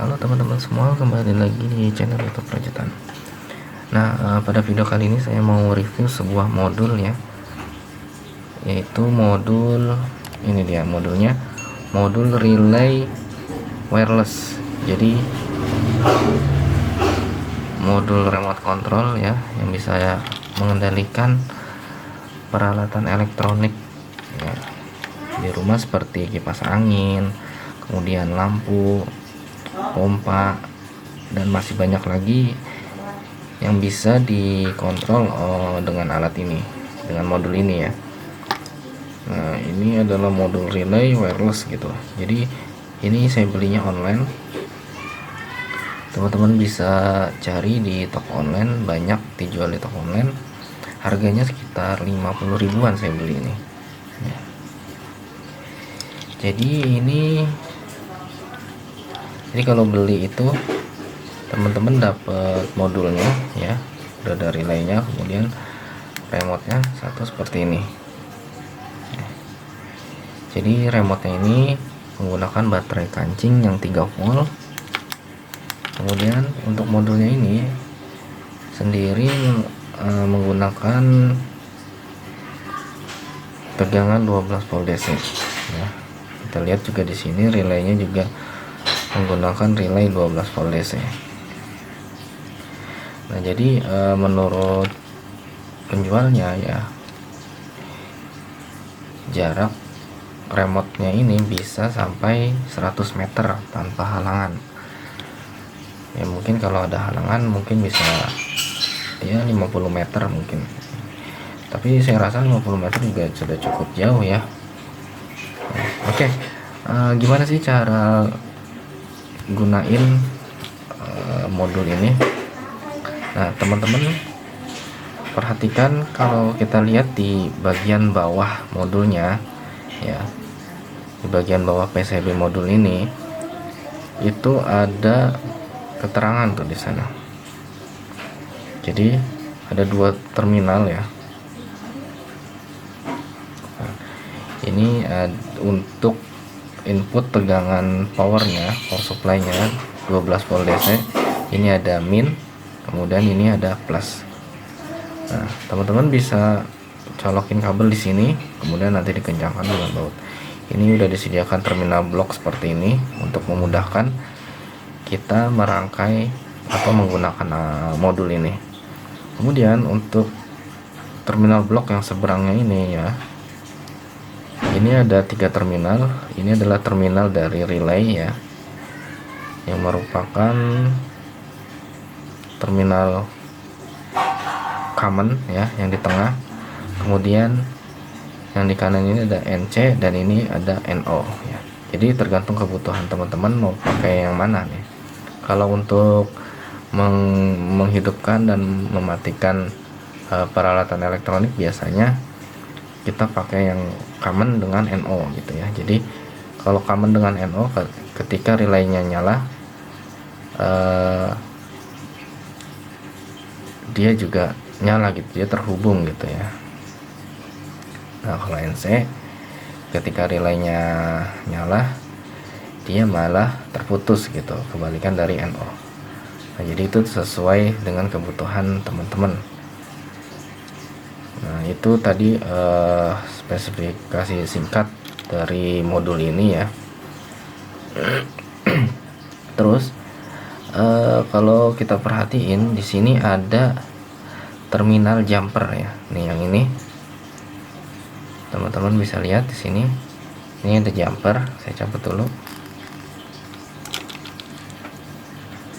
Halo teman-teman semua, kembali lagi di channel YouTube Rajutan. Nah, pada video kali ini saya mau review sebuah modul ya, yaitu modul ini dia modulnya, modul relay wireless. Jadi modul remote control ya, yang bisa mengendalikan peralatan elektronik ya, di rumah seperti kipas angin, kemudian lampu, pompa, dan masih banyak lagi yang bisa dikontrol dengan alat ini, dengan modul ini ya. Nah, ini adalah modul relay wireless gitu. Jadi ini saya belinya online. Teman-teman bisa cari di toko online, banyak dijual di toko online. Harganya sekitar 50 ribuan saya beli ini ya. Jadi kalau beli itu teman-teman dapat modulnya ya, udah ada relaynya, kemudian remote-nya satu seperti ini. Jadi remote-nya ini menggunakan baterai kancing yang 3 volt. Kemudian untuk modulnya ini sendiri menggunakan tegangan 12 volt DC ya. Kita lihat juga di sini relaynya juga menggunakan relay 12 volt DC. Nah, jadi menurut penjualnya ya, jarak remote-nya ini bisa sampai 100 meter tanpa halangan. Ya mungkin kalau ada halangan mungkin bisa ya 50 meter mungkin. Tapi saya rasa 50 meter juga sudah cukup jauh ya. Oke, gimana sih cara gunain modul ini? Nah, teman-teman perhatikan, kalau kita lihat di bagian bawah modulnya ya, di bagian bawah PCB modul ini itu ada keterangan tuh di sana. Jadi ada 2 terminal ya. Nah, ini untuk input tegangan powernya, power supply-nya 12 volt DC. Ini ada min, kemudian ini ada plus. Nah, teman-teman bisa colokin kabel di sini, kemudian nanti dikencangkan dengan baut. Ini udah disediakan terminal blok seperti ini untuk memudahkan kita merangkai atau menggunakan modul ini. Kemudian untuk terminal blok yang seberangnya ini ya, ini ada 3 terminal. Ini adalah terminal dari relay ya, yang merupakan terminal common ya, yang di tengah. Kemudian yang di kanan ini ada NC dan ini ada NO ya. Jadi tergantung kebutuhan teman-teman mau pakai yang mana nih. Kalau untuk menghidupkan dan mematikan peralatan elektronik, biasanya kita pakai yang common dengan NO gitu ya. Jadi kalau common dengan NO, ketika relaynya nyala dia juga nyala gitu, dia terhubung gitu ya. Nah, kalau NC, ketika relaynya nyala dia malah terputus gitu, kebalikan dari NO. Nah, jadi itu sesuai dengan kebutuhan teman-teman. Nah, itu tadi spesifikasi singkat dari modul ini ya. Terus kalau kita perhatiin di sini ada terminal jumper ya. Nih yang ini. Teman-teman bisa lihat di sini. Ini ada jumper, saya cabut dulu.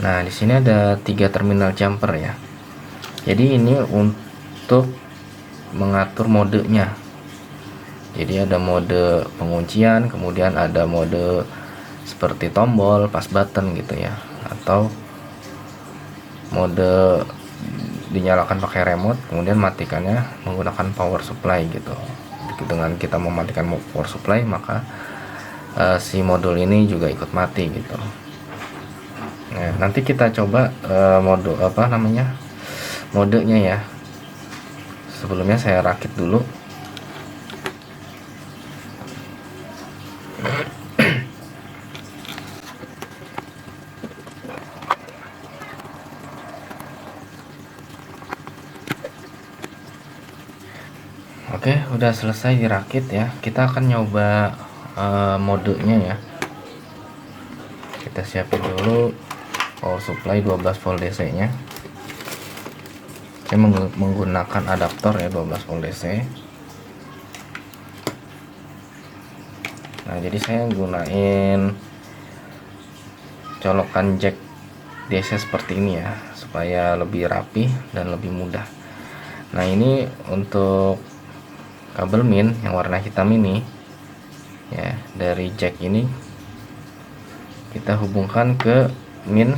Nah, di sini ada 3 terminal jumper ya. Jadi ini untuk mengatur modenya. Jadi ada mode penguncian, kemudian ada mode seperti tombol, pas button gitu ya, atau mode dinyalakan pakai remote, kemudian matikannya menggunakan power supply gitu. Dengan kita mematikan power supply, maka si modul ini juga ikut mati gitu. Nah, nanti kita coba modenya ya. Sebelumnya saya rakit dulu. Oke, udah selesai dirakit ya. Kita akan nyoba modenya ya. Kita siapin dulu power supply 12 volt DC nya. Saya menggunakan adaptor ya 12 volt DC. Nah, jadi saya gunain colokan jack DC seperti ini ya, supaya lebih rapi dan lebih mudah. Nah, ini untuk kabel min yang warna hitam ini ya, dari jack ini kita hubungkan ke min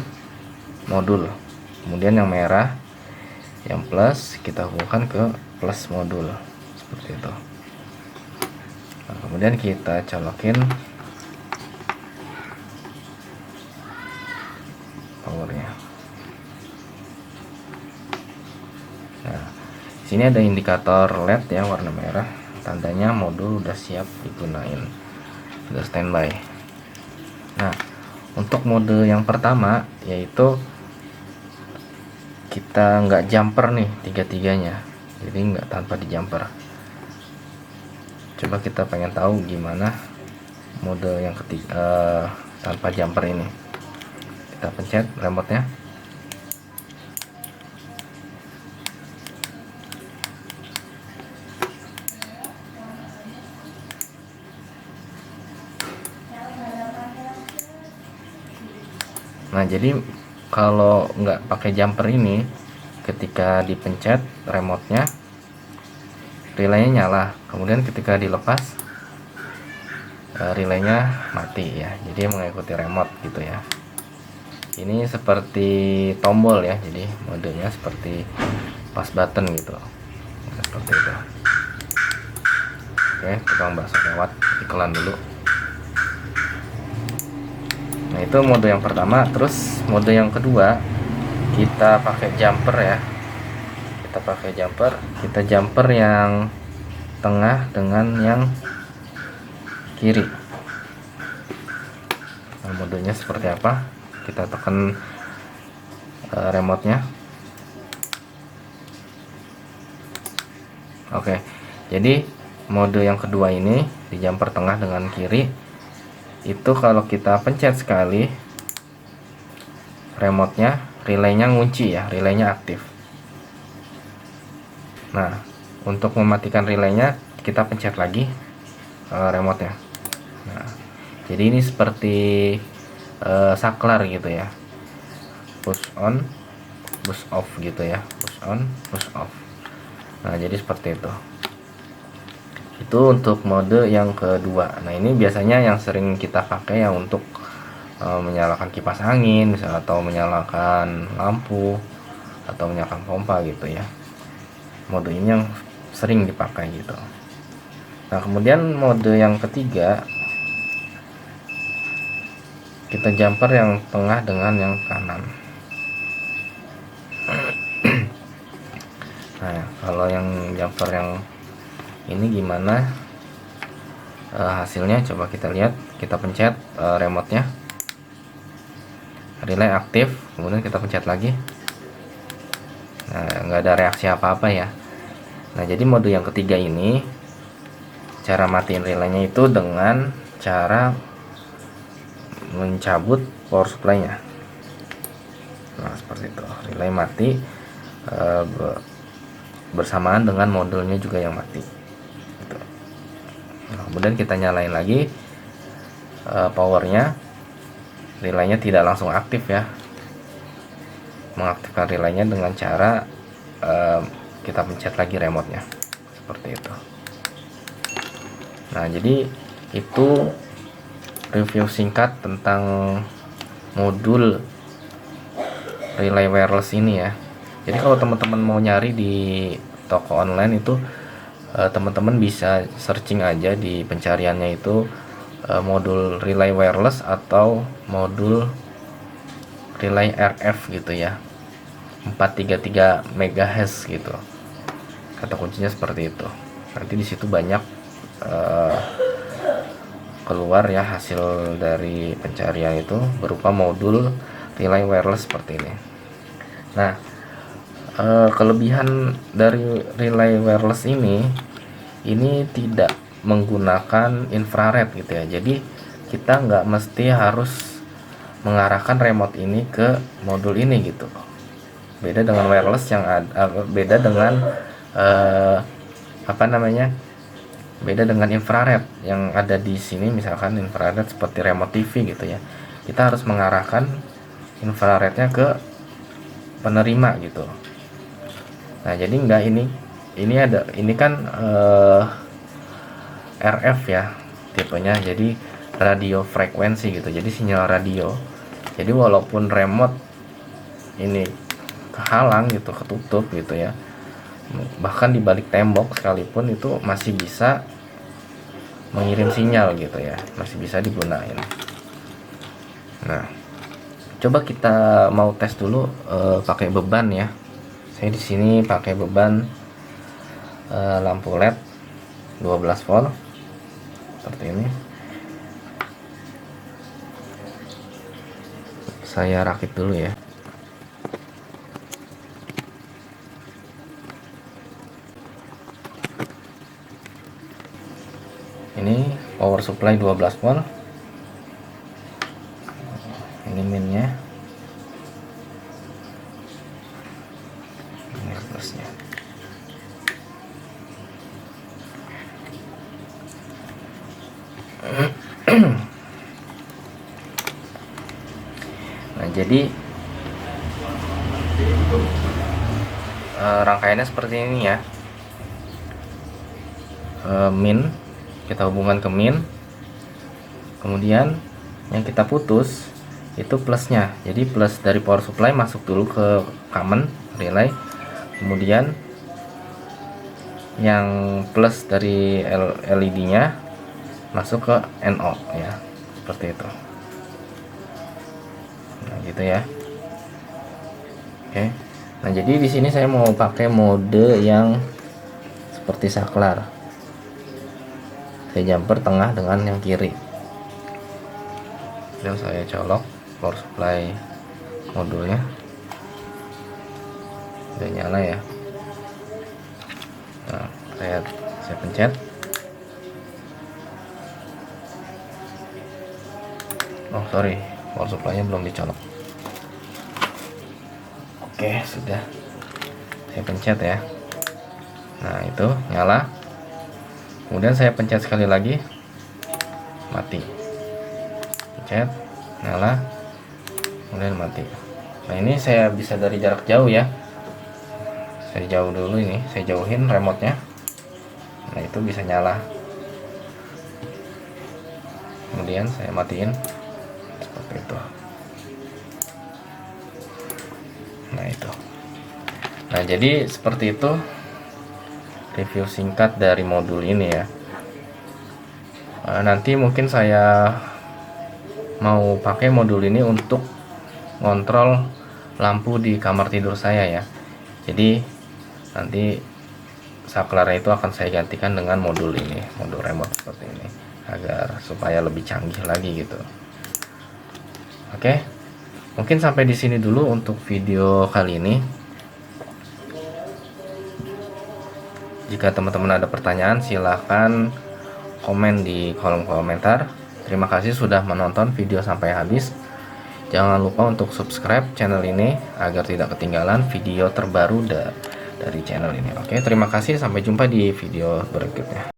modul, kemudian yang merah yang plus kita hubungkan ke plus modul seperti itu. Nah, kemudian kita colokin powernya. Nah, sini ada indikator LED ya warna merah, tandanya modul udah siap digunain, udah standby. Nah, untuk mode yang pertama yaitu kita nggak jumper nih tiga-tiganya, jadi nggak tanpa di jumper. Coba kita pengen tahu gimana mode yang ketiga tanpa jumper ini. Kita pencet remote-nya. Nah, jadi kalau nggak pakai jumper ini, ketika dipencet remote-nya, relaynya nyala. Kemudian ketika dilepas, relaynya mati ya. Jadi mengikuti remote gitu ya. Ini seperti tombol ya. Jadi modenya seperti pas button gitu. Nah, seperti itu. Oke, tukang bakso lewat, iklan dulu. Nah, itu mode yang pertama. Terus mode yang kedua kita pakai jumper ya. Kita pakai jumper, kita jumper yang tengah dengan yang kiri. Nah, modenya seperti apa? Kita tekan remote-nya. Oke. Jadi mode yang kedua ini di jumper tengah dengan kiri, itu kalau kita pencet sekali remote-nya, relaynya ngunci ya, relaynya aktif. Nah, untuk mematikan relaynya kita pencet lagi remote-nya. Nah, jadi ini seperti saklar gitu ya, push on, push off gitu ya, push on, push off. Nah, jadi seperti itu. Itu untuk mode yang kedua. Nah, ini biasanya yang sering kita pakai ya untuk menyalakan kipas angin misalnya, atau menyalakan lampu, atau menyalakan pompa gitu ya. Mode ini yang sering dipakai gitu. Nah, kemudian mode yang ketiga kita jumper yang tengah dengan yang kanan. Nah, kalau yang jumper yang ini gimana hasilnya, coba kita lihat. Kita pencet remote-nya, relay aktif, kemudian kita pencet lagi. Nah, nggak ada reaksi apa-apa ya. Nah, jadi mode yang ketiga ini cara matiin relaynya itu dengan cara mencabut power supply-nya. Nah, seperti itu, relay mati bersamaan dengan modulnya juga yang mati gitu. Nah, kemudian kita nyalain lagi powernya, relaynya tidak langsung aktif ya. Mengaktifkan relaynya dengan cara kita pencet lagi remote-nya seperti itu. Nah, jadi itu review singkat tentang modul relay wireless ini ya. Jadi kalau teman-teman mau nyari di toko online itu, teman-teman bisa searching aja di pencariannya itu modul relay wireless atau modul relay RF gitu ya, 433 MHz gitu. Kata kuncinya seperti itu. Nanti di situ banyak keluar ya hasil dari pencarian itu berupa modul relay wireless seperti ini. Nah, kelebihan dari relay wireless ini ini tidak menggunakan infrared gitu ya. Jadi kita nggak mesti harus mengarahkan remote ini ke modul ini gitu. Beda dengan wireless yang ada, beda dengan beda dengan infrared yang ada di sini. Misalkan infrared seperti remote TV gitu ya, kita harus mengarahkan infrarednya ke penerima gitu. Nah jadi enggak, ini kan RF ya tipenya, jadi radio frekuensi gitu, jadi sinyal radio. Jadi walaupun remote ini kehalang gitu, ketutup gitu ya, bahkan di balik tembok sekalipun itu masih bisa mengirim sinyal gitu ya, masih bisa digunain. Nah coba kita mau tes dulu pakai beban ya. Saya di sini pakai beban lampu LED 12 volt seperti ini. Saya rakit dulu ya. Ini power supply 12 volt. Ini minnya. Ini plusnya. Nah jadi rangkaiannya seperti ini ya. Min kita hubungkan ke min, kemudian yang kita putus itu plusnya. Jadi plus dari power supply masuk dulu ke common relay, kemudian yang plus dari LED nya masuk ke NO ya, seperti itu. Nah gitu ya. Oke, nah jadi di sini saya mau pakai mode yang seperti saklar. Saya jumper tengah dengan yang kiri, dan saya colok power supply modulnya. Udah nyala ya. Nah, saya pencet. Oh sorry, power supply nya belum dicolok. Oke sudah, saya pencet ya. Nah itu nyala. Kemudian saya pencet sekali lagi, mati. Pencet, nyala, kemudian mati. Nah ini saya bisa dari jarak jauh ya. Saya jauh dulu ini, saya jauhin remote-nya. Nah itu bisa nyala. Kemudian saya matiin, seperti itu. Nah itu. Nah jadi seperti itu review singkat dari modul ini ya. Nanti mungkin saya mau pakai modul ini untuk ngontrol lampu di kamar tidur saya ya. Jadi nanti saklarnya itu akan saya gantikan dengan modul ini, modul remote seperti ini, agar supaya lebih canggih lagi gitu. Oke, mungkin sampai di sini dulu untuk video kali ini. Jika teman-teman ada pertanyaan, silahkan komen di kolom komentar. Terima kasih sudah menonton video sampai habis. Jangan lupa untuk subscribe channel ini agar tidak ketinggalan video terbaru dari channel ini. Oke, terima kasih. Sampai jumpa di video berikutnya.